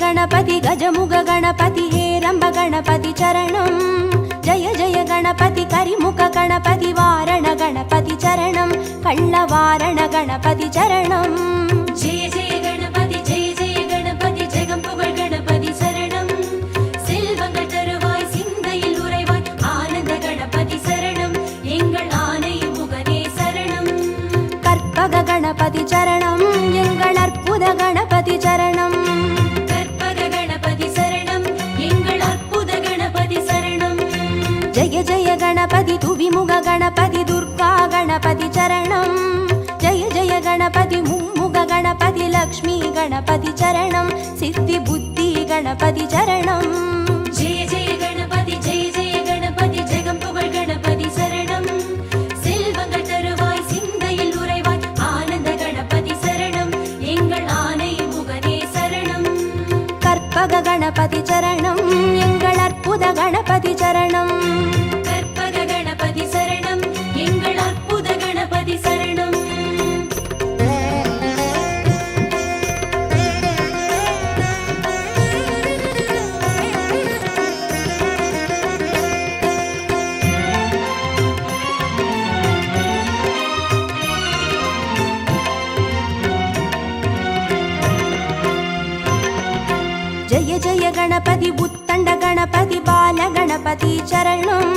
गणपति गजमुग गणपति हेरंब गणपति चरणं जय जय गणपति करिमुख गणपति वारण गणपति चरणं कल्लवारण गणपति चरणं जय जय गणपति जगம்புகழ் गणपति शरणं செல்வங்கள் தருவாய் சிந்தையில் உறைவாய் ஆனந்த கணபதி சரணம் எங்கள் ஆனை முகனே சரணம் கற்பக गणपति चरणं எங்கள் அற்புத गणपति चरणं கற்பக गणपति சரணம் எங்கள் அற்புத गणपति சரணம் जय जय गणपति तुविमुग गणपति दुर्गा गणपति चरणं जय जय गणपति मुम्मुग गणपति लक्ष्मी गणपति चरणं सिद्धि बुद्धि गणपति चरणं जय जय गणपति जगம்புகழ் गणपति शरणं செல்வங்கள் தருவாய் சிந்தையில் உறைவாய் ஆனந்த கணபதி சரணம் எங்கள் ஆனை முகனே சரணம் கற்பக गणपति चरणं எங்கள் அற்புத गणपति चरणं கற்பக गणपति சரணம் எங்கள் அற்புத கணபதி சரணம் जय जय गणपति उत्तंड गणपति बाल गणपति चरणं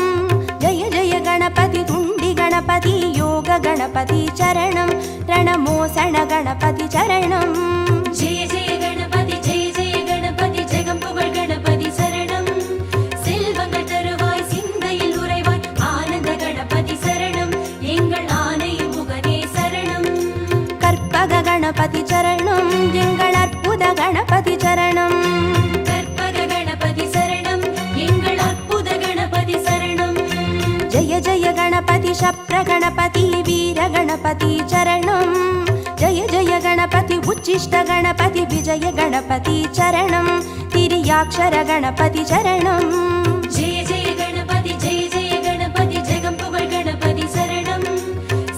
जय जय गणपति तुंडी गणपति योग गणपति चरणं रणमोसण गणपति चरणं जय जय गणपति जगம்புகழ் गणपति शरणं செல்வங்கள் தருவாய் சிந்தையில் உறைவாய் ஆனந்த கணபதி சரணம் எங்கள் ஆனை முகனே சரணம் கற்பக गणपति चरणं எங்கள் அற்புத गणपति चरणं கற்பக गणपति சரணம் எங்கள் அற்புத கணபதி சரணம் जय जय गणपति शप्र गणपति वीर गणपति चरणं जय जय गणपति उच्चिष्ट गणपति विजय गणपति चरणं तिर्याक्षर गणपति चरणं जय जय गणपति जगம்புகழ் गणपति शरणं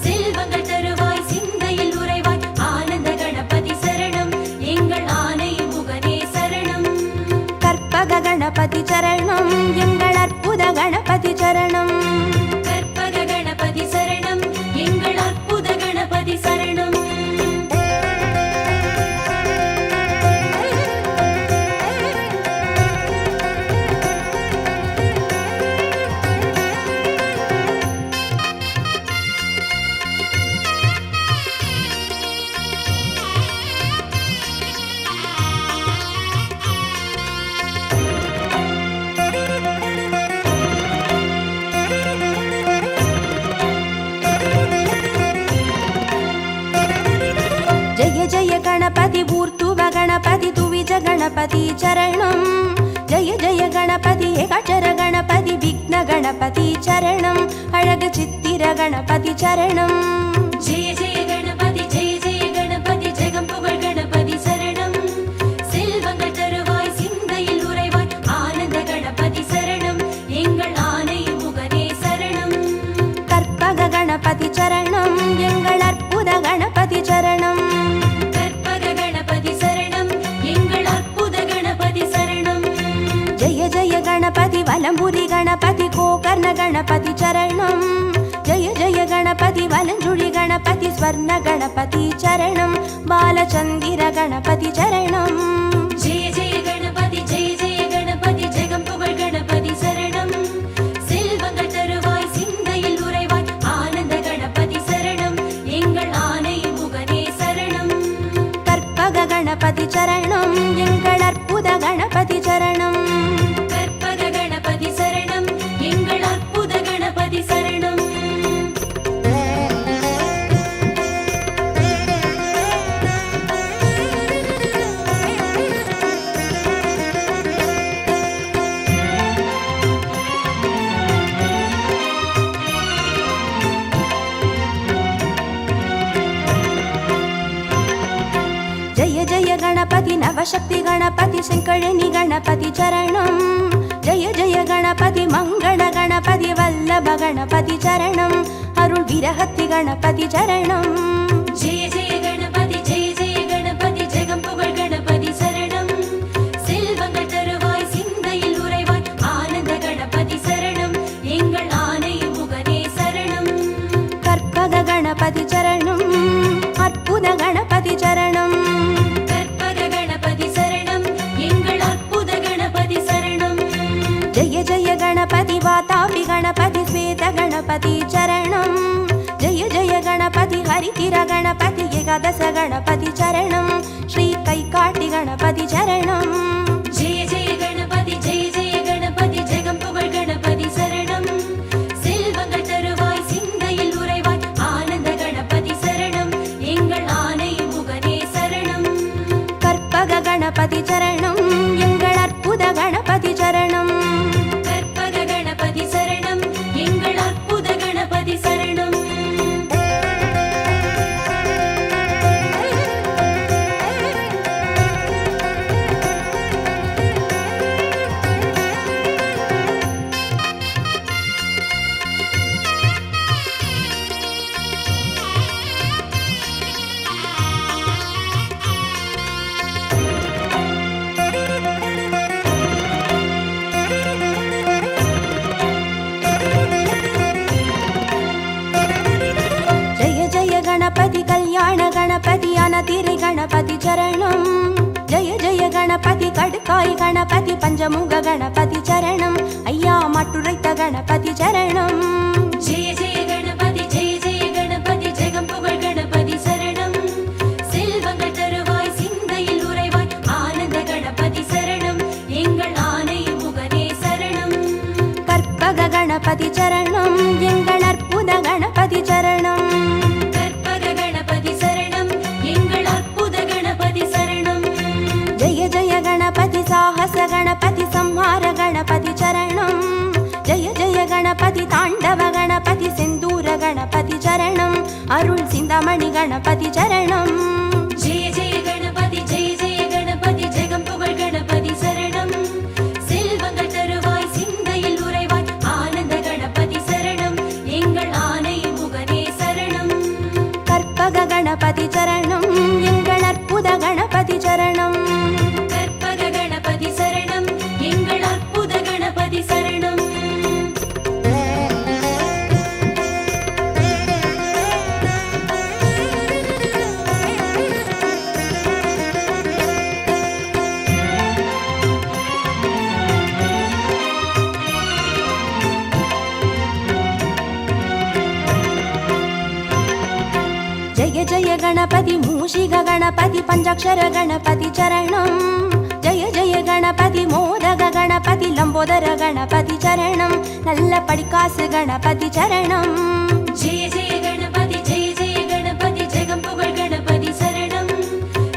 செல்வங்கள் தருவாய் சிந்தையில் உறைவாய் ஆனந்த கணபதி சரணம் எங்கள் ஆனை முகனே சரணம் கற்பக गणपति चरणं எங்கள் அற்புத गणपति चरणं கற்பக गणपति சரணம் எங்கள் அற்புத கணபதி சரணம் जय जय गणपति ऊर्ध्व गणपति तुविज गणपति चरणं जय जय गणपति एकाक्षर गणपति विघ्न गणपति चरणं अழகு சித்திர गणपति चरणं जय जय गणपति जगம்புகழ் गणपति शरणं செல்வங்கள் தருவாய் சிந்தையில் உறைவாய் ஆனந்த கணபதி சரணம் எங்கள் ஆனை முகனே சரணம் கற்பக गणपति चरणं எங்கள் அற்புத गणपति चरणं கற்பக गणपति சரணம் எங்கள் அற்புத கணபதி சரணம் जय जय गणपति वलंबुरी गणपति गोकर्ण गणपति चरणं जय जय गणपति वलंजुळि गणपति स्वर्ण गणपति चरणं बालचंदिर गणपति चरणं जय जय गणपति जगம்புகழ் गणपति शरणं செல்வங்கள் தருவாய் சிந்தையில் உறைவாய் ஆனந்த கணபதி சரணம் எங்கள் ஆனை முகனே சரணம் கற்பக गणपति चरणं எங்கள் அற்புத गणपति चरणं கற்பக गणपति சரணம் எங்கள் அற்புத கணபதி சரணம் जय जय गणपति नवशक्ति गणपति शंकरणी गणपति चरणं जय जय गणपति मंगल गणपति वल्लभ गणपति चरणं अरुள் विरहति गणपति चरणं जय जय गणपति जगம்புகழ் गणपति शरणं गणपति चरणं जय जय गणपति हरितिर गणपति एकादश गणपति चरणं श्री कैकाटि गणपति चरणं जय जय गणपति ஜெகம் புகழ் கணபதி சரணம் செல்வங்கள் தருவாய் சிந்தையில் உறைவாய் ஆனந்த கணபதி சரணம் எங்கள் ஆனை முகனே சரணம் கற்பக गणपति चरणं எங்கள் அற்புத गणपति चरणं கற்பக கணபதி சரணம் எங்கள் அற்புத கணபதி சரணம் गणपति कल्याण गणपति अनतिरि गणपति चरणं जय जय गणपति कड्काय गणपति पंचमुख गणपति चरणं अय्या मट्टुरैत गणपति चरणं जय जय गणपति ஜெகம் புகழ் கணபதி சரணம் செல்வங்கள் தருவாய் சிந்தையில் உறைவாய் ஆனந்த கணபதி சரணம் எங்கள் ஆனை முகனே சரணம் கற்பக गणपति चरणं எங்கள் அற்புத गणपति चरणं जय जय गणपति साहस गणपति संहार गणपति चरणं जय जय गणपति ताण्डव गणपति सिन्दूर गणपति चरणं अरुள் சிந்தாமணி गणपति चरणं जय जय गणपति ஜெகம் புகழ் கணபதி சரணம் செல்வங்கள் தருவாய் சிந்தையில் உறைவாய் ஆனந்த கணபதி சரணம் எங்கள் ஆனை முகனே சரணம் கற்பக गणपति चरणं எங்கள் அற்புத गणपति चरणं கற்பக கணபதி சரணம் எங்கள் அற்புத கணபதி சரணம் जय जय गणपति मूषिक गणपति पंचाक्षर गणपति चरणं जय जय गणपति मोदक गणपति लंबोदर गणपति चरणं नल्ल पडिकासु गणपति चरणं जय जय गणपति ஜெகம் புகழ் கணபதி சரணம்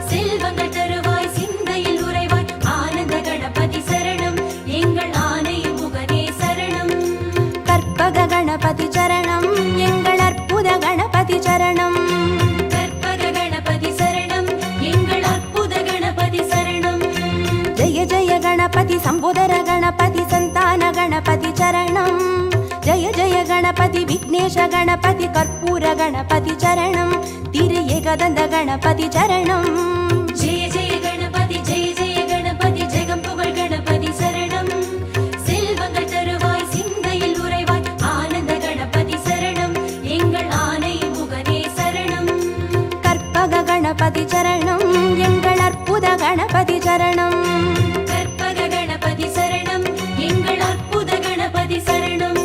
செல்வங்கள் தருவாய் சிந்தையில் உறைவாய் ஆனந்த கணபதி சரணம் எங்கள் ஆனை முகனே சரணம் கற்பக गणपति चरणं எங்கள் அற்புத गणपति चरणं கற்பக கணபதி சரணம் எங்கள் அற்புத கணபதி சரணம் जय जय गणपति संबोधर गणपति संतान गणपति चरणं जय जय गणपति विघ्नेश गणपति कर्पूर गणपति चरणं तिरु एकदन्त गणपति चरणं जय जय गणपति ஜெகம் புகழ் கணபதி சரணம் செல்வங்கள் தருவாய் சிந்தையில் உறைவாய் ஆனந்த கணபதி சரணம் எங்கள் ஆனை முகனே சரணம் கற்பக गणपति चरणं எங்கள் அற்புத गणपति चरणं கற்பக கணபதி சரணம் எங்கள் அற்புத கணபதி சரணம்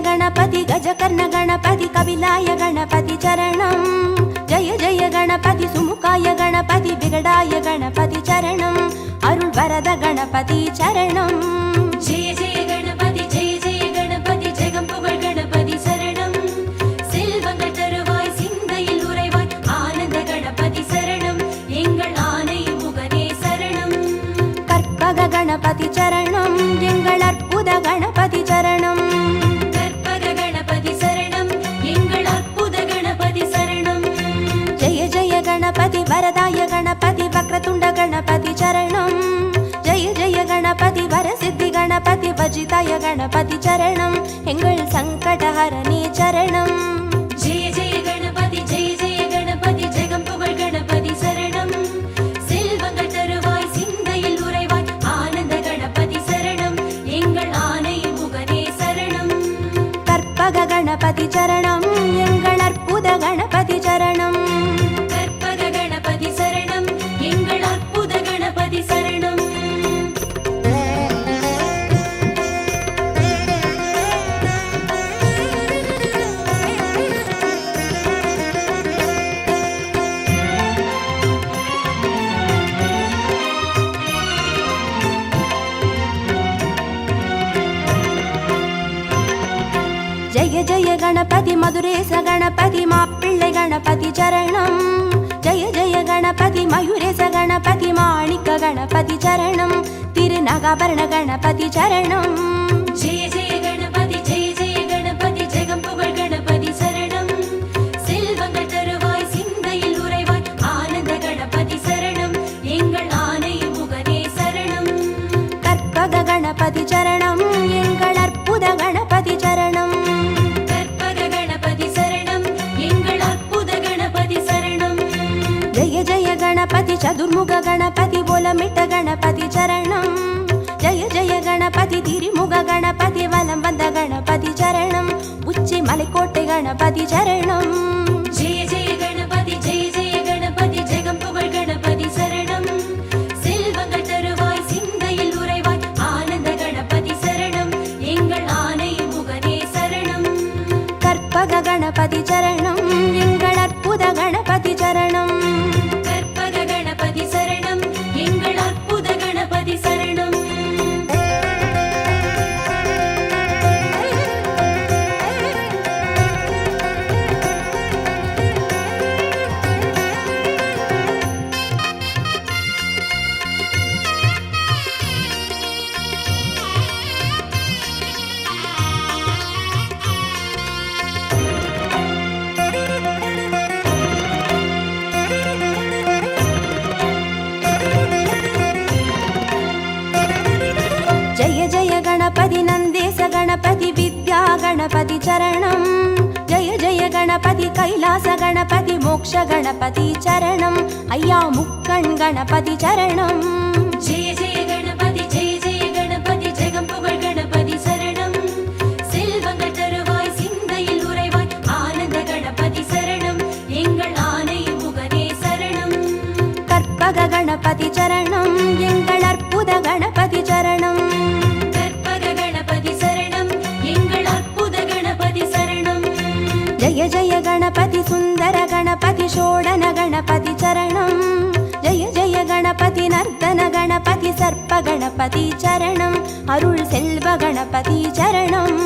गणपति गजकर्ण गणपति कपिलाय गणपति चरणं जय जय गणपति सुमुखाय गणपति विगडाय गणपति चरणं अरुள் वरद गणपति चरणं जय जय गणपति ஜெகம் புகழ் கணபதி சரணம் செல்வங்கள் தருவாய் சிந்தையில் உறைவாய் ஆனந்த கணபதி சரணம் எங்கள் ஆனை முகனே சரணம் கற்பக गणपति चरणं எங்கள் அற்புத गणपति चरणं जय जय गणपति वरदाय गणपति वक्रतुंड गणपति चरणं जय जय गणपति वरसिद्धि गणपति वजिताय गणपति चरणं एंगल संग கணபதி மதுரேச கணபதி மாப்பிள்ளை கணபதி சரணம். ஜெய ஜெய கணபதி மயூரேச கணபதி மாணிக்க கணபதி சரணம். திருநகாபரண கணபதி சரணம். ஜெய ஜெய கணபதி ஜெய ஜெய கணபதி ஜெகம் புகழ் கணபதி சரணம். செல்வங்கள் தருவாய் சிந்தையில் உறைவாய் ஆனந்த கணபதி சரணம். எங்கள் ஆனை முகனே சரணம். கற்பக கணபதி சரணம். எங்கள் அற்புத கணபதி சரணம். கற்பக கணபதி சரணம். எங்கள் அற்புத கணபதி சரணம். ஜெய ஜெய கணபதி சதுர்முக கணபதி போலமிட்ட கணபதி சரணம். ஜெய ஜெய கணபதி திரிமுக கணபதி வலம் வந்த கணபதி சரணம். உச்சி மலைக்கோட்டை கணபதி சரணம். ஜெய ஜெய கணபதி ஜெய ஜெய கணபதி ஜெகம் புகழ் கணபதி சரணம். செல்வங்கள் தருவாய் சிந்தையில் உறைவாய் ஆனந்த கணபதி சரணம். எங்கள் ஆனை முகனே சரணம். கற்பக கணபதி சரணம். எங்கள் அற்புத கணபதி சரணம். கற்பக கணபதி சரணம். எங்கள் அற்புத கணபதி சரணம். ஜெய ஜெய கணபதி நந்தேச கணபதி வித்யா கணபதி சரணம். ஜெய ஜெய கணபதி கைலாச கணபதி மோக்ஷ கணபதி சரணம். ஐயா முக்கண் கணபதி சரணம். ஜெய ஜெய கணபதி ஜெய ஜெய கணபதி ஜெகம் புகழ் கணபதி சரணம். செல்வங்கள் தருவாய் சிந்தையில் உறைவாய் ஆனந்த கணபதி சரணம். எங்கள் ஆனை முகனே சரணம். கற்பக கணபதி சரணம். எங்கள் அற்புத கணபதி சரணம். கற்பக கணபதி சரணம். எங்கள் அற்புத கணபதி சரணம். ஜெய ஜெய கணபதி சுந்தர கணபதி ஷோடன கணபதி சரணம். ஜெய ஜெய கணபதி நர்த்தன கணபதி சர்ப்ப கணபதி சரணம். அருள் செல்வ கணபதி சரணம்.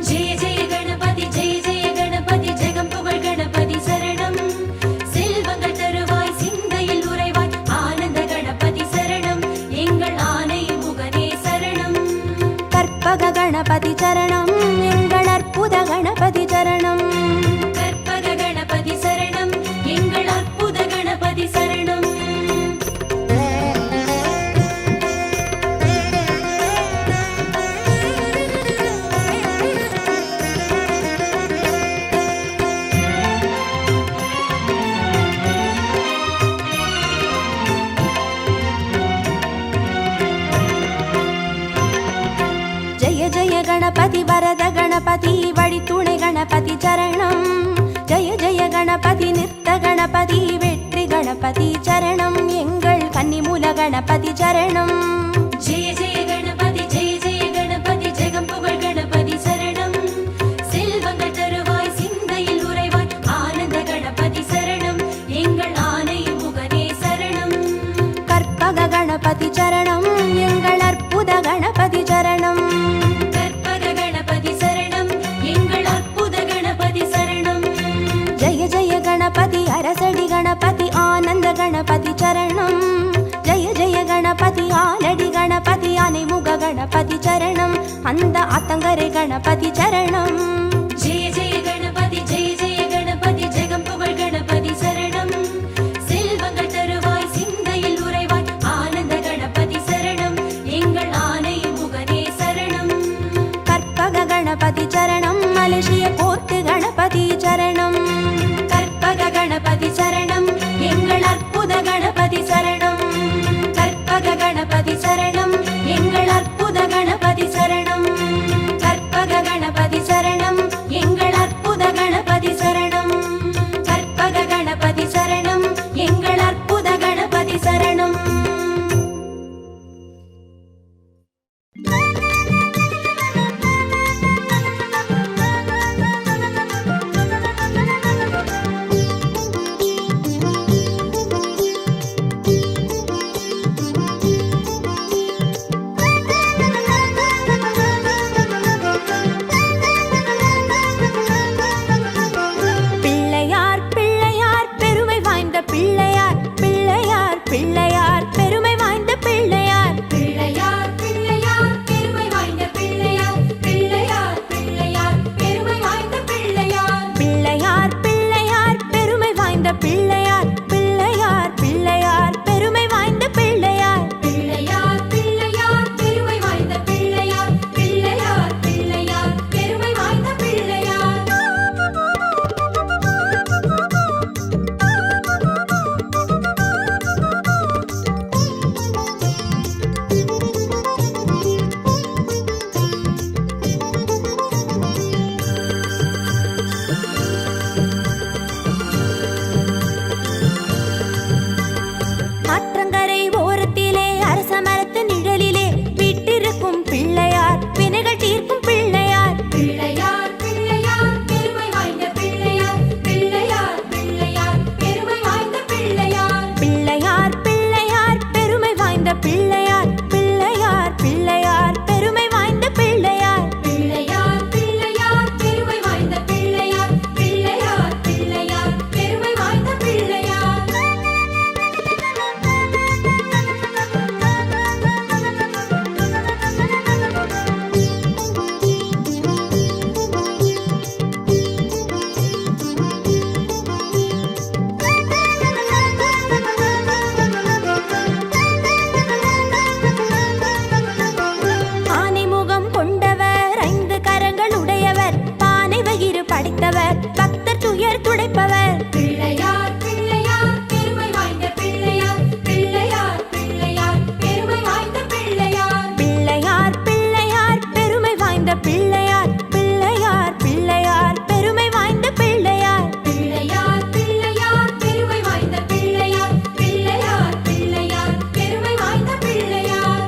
ஜெய ஜெய கணபதி ஜெய ஜெய கணபதி ஜெகம் புகழ் கணபதி சரணம். செல்வங்கள் தருவாய் சிந்தையில் உறைவாய் ஆனந்த கணபதி சரணம். எங்கள் ஆனை முகனே சரணம். கற்பக கணபதி சரணம். எங்கள் அற்புத கணபதி சரணம். கற்பக கணபதி சரணம். எங்கள் அற்புத கணபதி சரணம். ஜெய ஜெய கணபதி வரத கணபதி வழித்துணை கணபதி சரணம். ஜெய ஜெய கணபதி நிறுத்த கணபதி வெற்றி கணபதி சரணம். எங்கள் கன்னிமூல கணபதி சரணம். ஜெய ஜெய கணபதி ஜெய ஜெய கணபதி ஜெகம் புகழ் கணபதி சரணம். செல்வங்கள் தருவாய் சிந்தையில் உறைவாய் ஆனந்த கணபதி சரணம். எங்கள் ஆனை முகனே சரணம். கற்பக கணபதி சரணம். எங்கள் அற்புத கணபதி சரணம். கற்பக கணபதி சரணம். எங்கள் அற்புத கணபதி சரணம். ஜெய ஜெய கணபதி அரசடி கணபதி ஆனந்த கணபதி சரணம். ஜெய ஜெய கணபதி ஆலடி கணபதி அனைமுக கணபதி சரணம். அந்த அத்தங்கரை கணபதி சரணம். ஜெய ஜெய கணபதி ஜெய ஜெய கணபதி ஜெகம் புகழ் கணபதி சரணம். செல்வங்கள் தருவாய் சிந்தையில் உறைவாய் ஆனந்த கணபதி சரணம். எங்கள் ஆனை முகனே சரணம். கற்பக கணபதி சரணம். மலேசிய கோர்ட்டு கணபதி சரணம். கற்பக கணபதி சரணம். எங்கள் அற்புத கணபதி சரணம். கற்பக கணபதி சரணம். எங்கள் அற்புத கணபதி சரணம். கற்பக கணபதி சரணம். வாய்ந்த பிள்ளையார் பிள்ளையார் பிள்ளையார் பெருமை வாய்ந்த பிள்ளையார் பிள்ளையார் பிள்ளையார் பெருமை வாய்ந்த பிள்ளையார் பிள்ளையார் பிள்ளையார் பெருமை வாய்ந்த பிள்ளையார் ஆனைமுகம் கொண்டவர் ஐந்து கரங்கள் உடையவர் பானை வயிறு படைத்தவர் பக்தர் துயர் துடைப்பவர் பிள்ளையார் பிள்ளையார் பெருமை வாய்ந்த பிள்ளையார் பிள்ளையார் பிள்ளையார் பெருமை வாய்ந்த பிள்ளையார் பிள்ளையார் பிள்ளையார் பெருமை வாய்ந்த பிள்ளையார் பிள்ளையார் பிள்ளையார் பெருமை வாய்ந்த பிள்ளையார் பிள்ளையார் பிள்ளையார் பெருமை வாய்ந்த பிள்ளையார் பிள்ளையார் பிள்ளையார் பெருமை வாய்ந்த பிள்ளையார்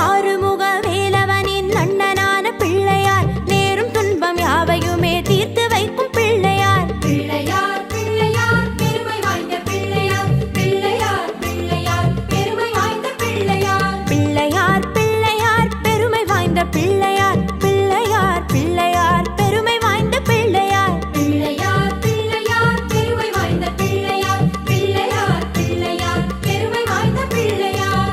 ஆறுமுக வேலவனின் அண்ணனான பிள்ளையார் நேரும் துன்பம் யாவையுமே தீர்த்து வைக்கும் பிள்ளையார் பிள்ளையார் பிள்ளையார் பெருமை வாய்ந்த பிள்ளையார் பிள்ளையார் பிள்ளையார் பெருமை வாய்ந்த பிள்ளையார் பிள்ளையார் பிள்ளையார் பெருமை வாய்ந்த பிள்ளையார் பிள்ளையார் பிள்ளையார் பெருமை வாய்ந்த பிள்ளையார் பிள்ளையார் பிள்ளையார் பெருமை வாய்ந்த பிள்ளையார் பிள்ளையார் பிள்ளையார் பெருமை வாய்ந்த பிள்ளையார்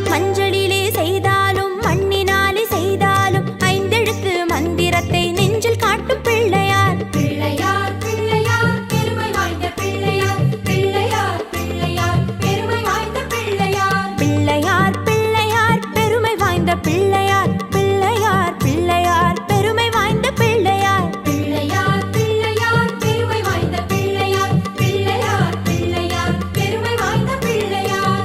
மஞ்சளிலே செய்தாலும் மண்ணினாலே செய்தாலும் ஐந்தெழுத்து மந்திரத்தை நெஞ்சில் காட்டும் பிள்ளையார் பிள்ளையார் பிள்ளையார் பெருமை வாய்ந்த பிள்ளையார் பிள்ளையார் பிள்ளையார் பெருமை வாய்ந்த பிள்ளையார் பிள்ளையார் பிள்ளையார் பெருமை வாய்ந்த பிள்ளையார் பிள்ளையார் பிள்ளையார் பெருமை வாய்ந்த பிள்ளையார் பிள்ளையார் பிள்ளையார் பெருமை வாய்ந்த பிள்ளையார் பிள்ளையார் பிள்ளையார் பெருமை வாய்ந்த பிள்ளையார்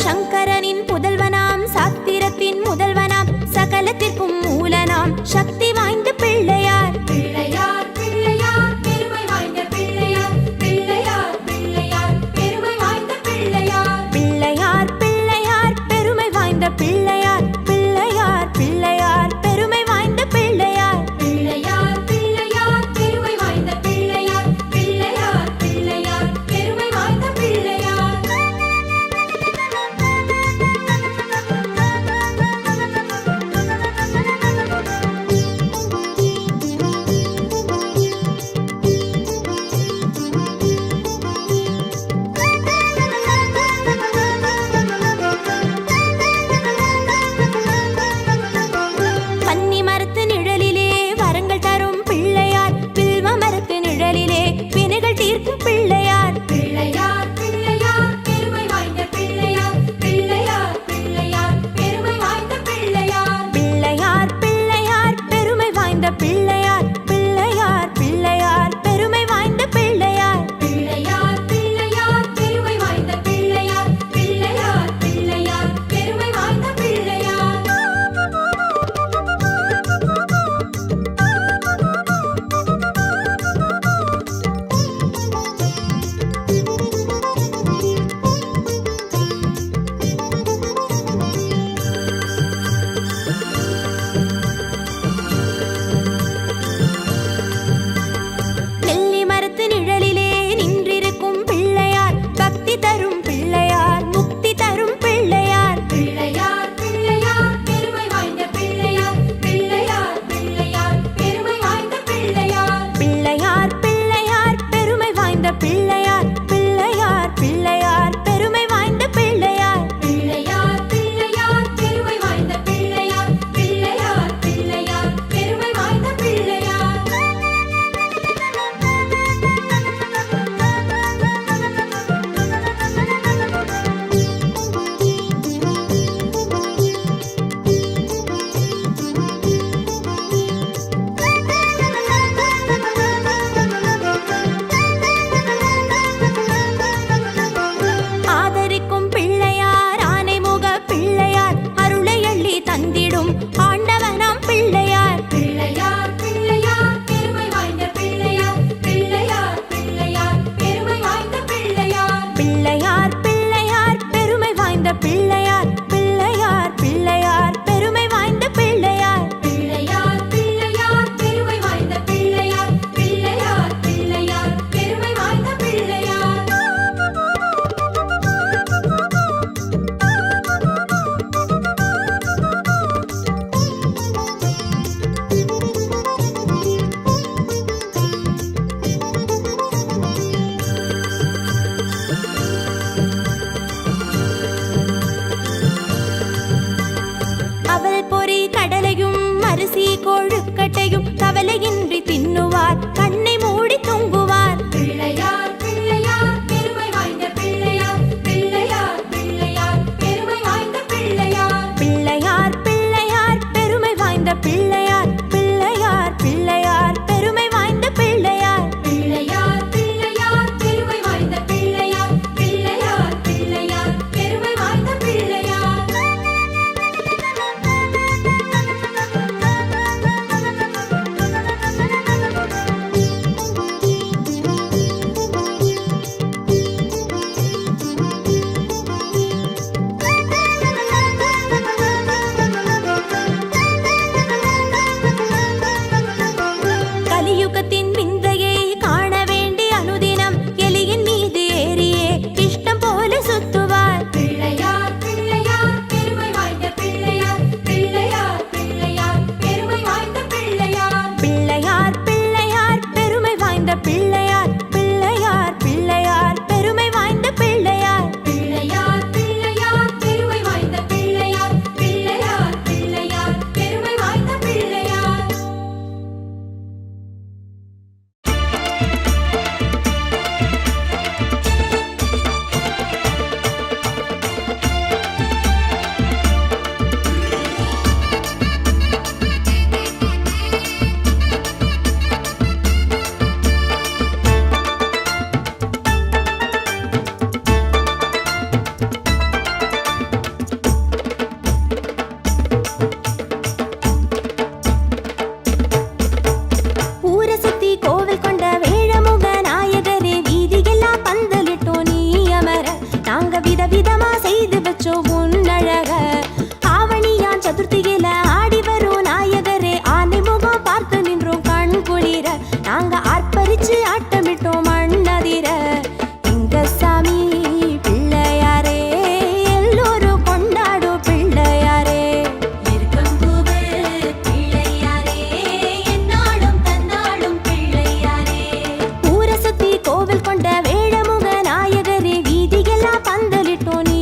சங்கரனின் புதல்வனாம் சாத்திரத்தின் முதல்வனாம் சகலத்திற்கும் மூலனாம் சக்தி வாய்ந்த பிள்ளையார் பிள்ளையார் பிள்ளையார் பெருமை வாய்ந்த பிள்ளையார் பிள்ளையார் பிள்ளையார் பெருமை வாய்ந்த பிள்ளையார் பிள்ளையார் பிள்ளையார் பெருமை வாய்ந்த பிள்ளையார் பிள்ளையார் பிள்ளையார் பெருமை வாய்ந்த பிள்ளையார் பிள்ளையார் பிள்ளையார் பெருமை வாய்ந்த பிள்ளையார் பிள்ளையார் பிள்ளையார் பெருமை வாய்ந்த பிள்ளையார் பிள்ளையார் பிழையின்றி தின்னுவார், கண்ணை மூடி தூங்குவார். பிள்ளையார் பிள்ளையார் பெருமை வாய்ந்த பிள்ளையார், பிள்ளையார் பிள்ளையார் பெருமை வாய்ந்த பிள்ளையார். பிள்ளையார் பிள்ளையார் பெருமை வாய்ந்த பிள்ளையார், பிள்ளையார் பிள்ளையார் பெருமை வாய்ந்த பிள்ளையார். பிள்ளையார் பிள்ளையார் பெருமை வாய்ந்த பிள்ளையார், பிள்ளையார் பிள்ளையார் பெருமை வாய்ந்த பிள்ளையார். கலியுகத்தின் விந்தையை காண வேண்டி அனுதினம் எலியின் மீது ஏறியே இஷ்டம் போல சுத்துவார். பிள்ளையார் பிள்ளையார் பெருமை வாய்ந்த பிள்ளையார், பிள்ளையார் பிள்ளையார் பெருமை வாய்ந்த பிள்ளையார். பிள்ளையார் பிள்ளையார் பெருமை வாய்ந்த பிள்ளையார், பிள்ளையார் பிள்ளையார் பெருமை வாய்ந்த பிள்ளையார். பிள்ளையார் பிள்ளையார் பெருமை வாய்ந்த பிள்ளையார், பிள்ளையார் பிள்ளையார் பெருமை வாய்ந்த பிள்ளையார். ஊர சுத்தி கோவில் கொண்ட வேழமுக நாயகரே, வீதியெல்லாம் பந்தலிட்டோம் நீ அமர. நாங்க விதவிதமா செய்து வச்சோம் உன்னழக. ஆவணியான் சதுர்த்தியில ஆடி வரும் நாயகரே, ஆனை முகம் பார்த்து நின்றோம் கண் குளிர. நாங்க ஆர்ப்பரிச்சு ஆட்டமிட்டோம் மண்ணதிர. எங்க சாமி பிள்ளையாரே, எல்லோரும் கொண்டாடும் பிள்ளையாரே. இருக்கம்பூவே பிள்ளையாரே, என்னாலும் தன்னாலும் பிள்ளையாரே. ஊர சுத்தி கோவில் கொண்ட வேழமுக நாயகரே, வீதியெல்லாம் பந்தலிட்டோம் நீ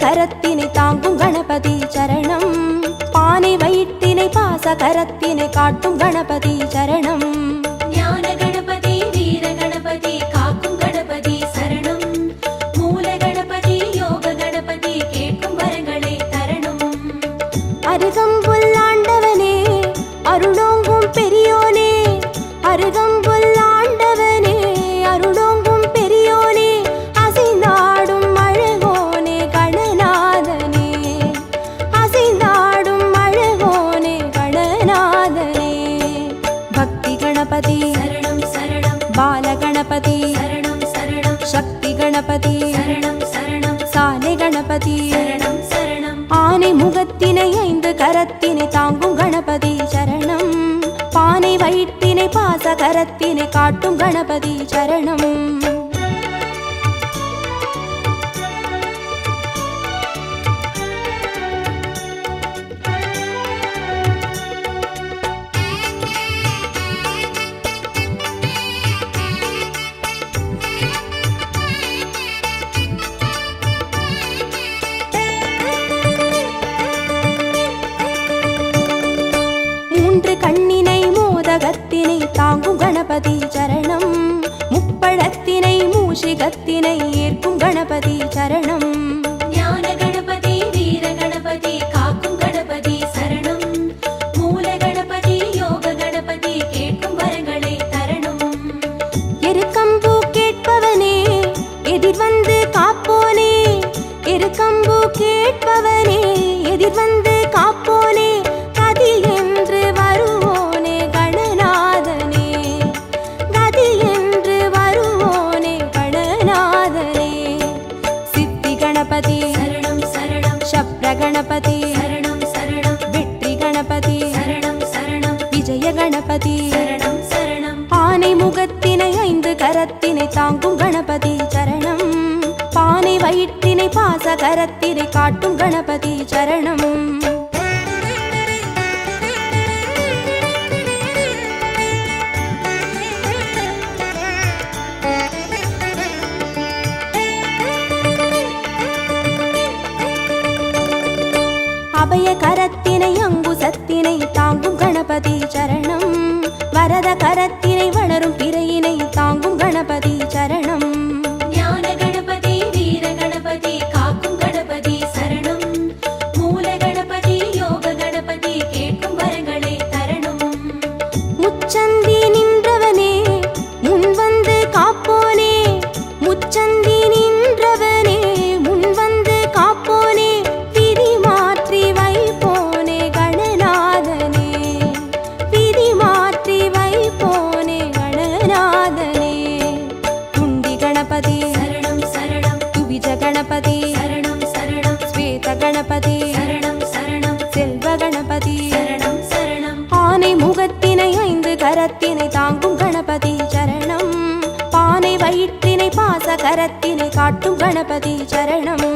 கரத்தினை தாங்கும் கணபதி சரணம். பானை வயிற்றினை பாச கரத்தினை காட்டும் கணபதி சரணம். ஞான கணபதி வீர கணபதி காக்கும் கணபதி சரணம். மூல கணபதி யோக கணபதி கேட்கும் வரங்களை தரணும். அருகம்புல் ஆண்டவனே அருளோங்கும் பெரியோனே, அருகம்புல் ஆண்டவனே அருளோங்கும் பெரியோனே, அசைந்தாடும் அழகோனே கணநாதனே, அசைந்தாடும் அழகோனே கணநாதனே. பக்தி கணபதி சரணம் சரணம். பால கணபதி சரணம் சரணம். சக்தி கணபதி சரணம் சரணம். சாலை கணபதி சரணம் சரணம். ஆனை முகத்தினை 5 கரத்தினை தாங்கும் கணபதி சரணம். பானை வயிற்றினை பாச கரத்தினை காட்டும் கணபதி சரணம். கண்ணினை மோதகத்தினை தாங்கும் கணபதி சரணம். முப்பழத்தினை மூஷிகத்தினை ஏற்கும் கணபதி சரணம். ஞான கணபதி வீர கணபதி காக்கும் கணபதி சரணம். மூல கணபதி யோக கணபதி கேட்கும் வரங்களை தரணும். எருக்கம்பூ கேட்பவனே எதிர்வந்து காப்போனே, எருக்கம்பூ கேட்பவனே எதிர்வந்து காப்போனே, கதி என்று வருவோனே கணநாதனே, கதி என்று வருவோனே கணநாதனே. சித்தி கணபதி சரணம் சரணம். சப்ர கணபதி சரணம் சரணம். வெற்றி கணபதி சரணம் சரணம். விஜய கணபதி சரணம் சரணம். ஆனை முகத்தினை 5 கரத்தினை தாங்கும் கணபதி சரணம். பானை வயிற்றினை பாச கரத்தினை காட்டும் கணபதி சரணம். அபய கரத்தினை அங்குசத்தினை தாங்கும் கணபதி சரணம். வரத கரத்தினை வளரும் பிறையினை தாங்கும் கணபதி சரணம். ஞான கணபதி வீர கணபதி காக்கும் கணபதி சரணம். மூல கணபதி யோக கணபதி கேட்கும் வரங்களை தரணும். முச்சந்தி நின்றவனே முன்வந்து காப்போனே, முச்சந்தி நின்றவனே முன்வந்து காப்போனே, விதி மாற்றி வைப்போனே கணநாதனே, விதி மாற்றி வைப்போனே கணநாதனே. துண்டி கணபதி சரணம் சரணம். துவிஜ கணபதி சரணம் சரணம். ஸ்வேத கணபதி சரணம் சரணம். செல்வ கணபதி சரணம் சரணம். ஆனை முகத்தினை 5 கரத்தினை தாங்கும் கணபதி சரணம். பானை வயிற்றினை பாச கரத்தினை காட்டும் கணபதி சரணம்.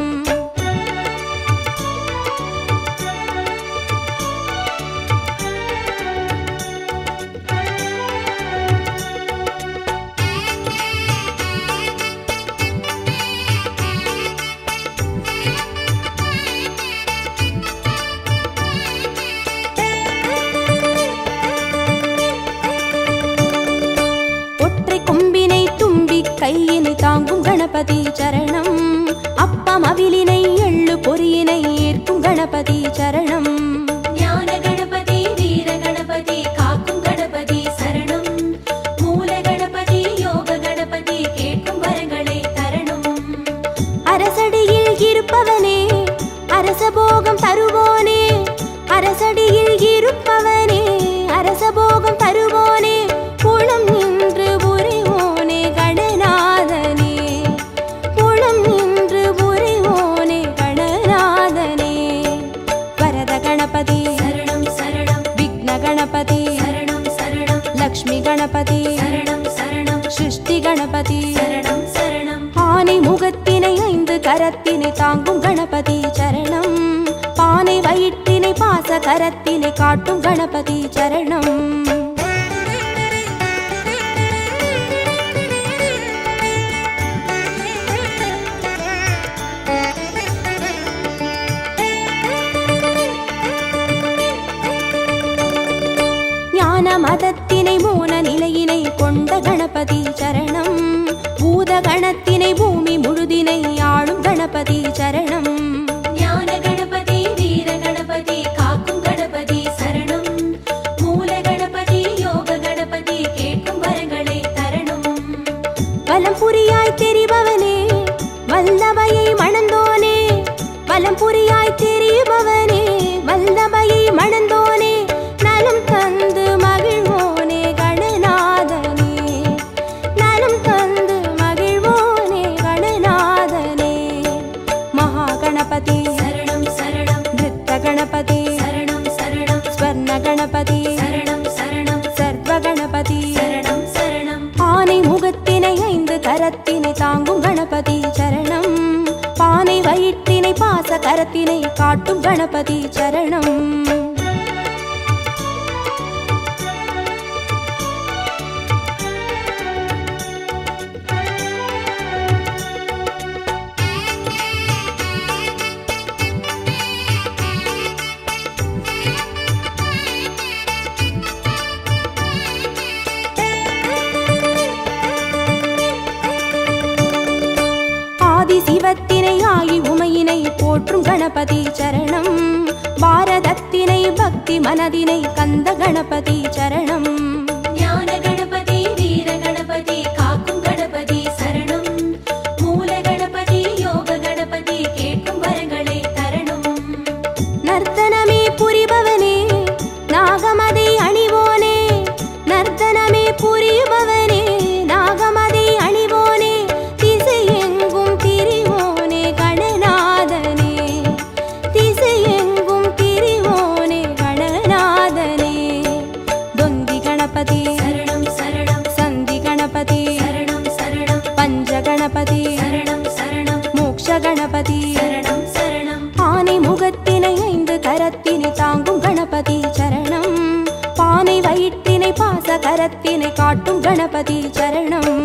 ஒற்றை கொம்பினை தும்பி கையினை தாங்கும் கணபதி சரணம். அப்பம் அவிலினை எள்ளு பொறியினை ஏற்கும் கணபதி சரணம். ஞான கணபதி வீர கணபதி காக்கும் கணபதி சரணம். மூல கணபதி யோக கணபதி கேட்கும் வரங்களை தரணும். அரசடியில் இருப்பவனே அரசபோகம் தருவோனே, அரசடியில் இருப்பவனே அரசபோகம் தருவோனே, புலம் நின்று புரிவோனே கணநாதனே, புலம் நின்று புரிவோனே கணநாதனே. வரத கணபதி சரணம் சரணம். விக்ன கணபதி சரணம் சரணம். லக்ஷ்மி கணபதி சரணம் சரணம். சிருஷ்டி கணபதி சரணம் சரணம். ஆனை முகத்தினை 5 கரத்தினை தாங்கும் கணபதி சரணம். பானை வயிற்றினை பாச கரத்தினை காட்டும் கணபதி சரணம். நாதத்தினை மோன நிலையினை கொண்ட கணபதி சரணம். பூத கணத்தினை பூமி முழுதினை ஆளும் கணபதி சரணம். ஞான கணபதி வீர கணபதி காக்கும் கணபதி சரணம். மூல கணபதி யோக கணபதி கேட்கும் வரங்களை தரணும். வலம் புரியாய் தெரிபவனே வல்லபையை மணந்தோனே. வலம் புரியாய் தெரிபவனே வல்லபையை மணந்தோனே. நலம் தந்து மகிழ்வோனே கணநாதனே. நலம் தந்து மகிழ்வோனே கணநாதனே. மகா கணபதி சரணம் சரணம். நிருத்த கணபதி சரணம் சரணம். ஸ்வர்ண கணபதி சரணம் சரணம். சர்வ கணபதி சரணம் சரணம். ஆனை முகத்தினை 5 கரத்தினை தாங்கும் கணபதி சரணம். பானை வயிற்றினை பாச கரத்தினை காட்டும் கணபதி சரணம். ஆதி சிவத்தினை ஆகி உமையினை போற்றும் கணபதி சரணம். பாரதத்தினை பக்தி மனதினை கந்த கணபதி சரணம். ஞான கணபதி வீர கணபதி காக்கும் கணபதி சரணம். மூல கணபதி யோக கணபதி கேட்கும் வரங்களை தரணும். நர்த்தனமே புரிபவனே நாகமதை அணிவோனே. நர்த்தனமே புரிபவனே நாகமதை அணிவோனே. திசையெங்கும் திரிவோனே கணநாதனே. திசையெங்கும் திரிவோனே கணநாதனே. தொந்தி கணபதி சரணம் சரணம். சந்தி கணபதி சரணம் சரணம். பஞ்ச கணபதி சரணம் சரணம். மோக்ஷ கணபதி சரணம் சரணம். ஆனை முகத்தினை 5 கரத்தினை தாங்கும் கணபதி சரணம். பானை வயிற்றினை பாச கரத்தினை காட்டும் கணபதி சரணம்.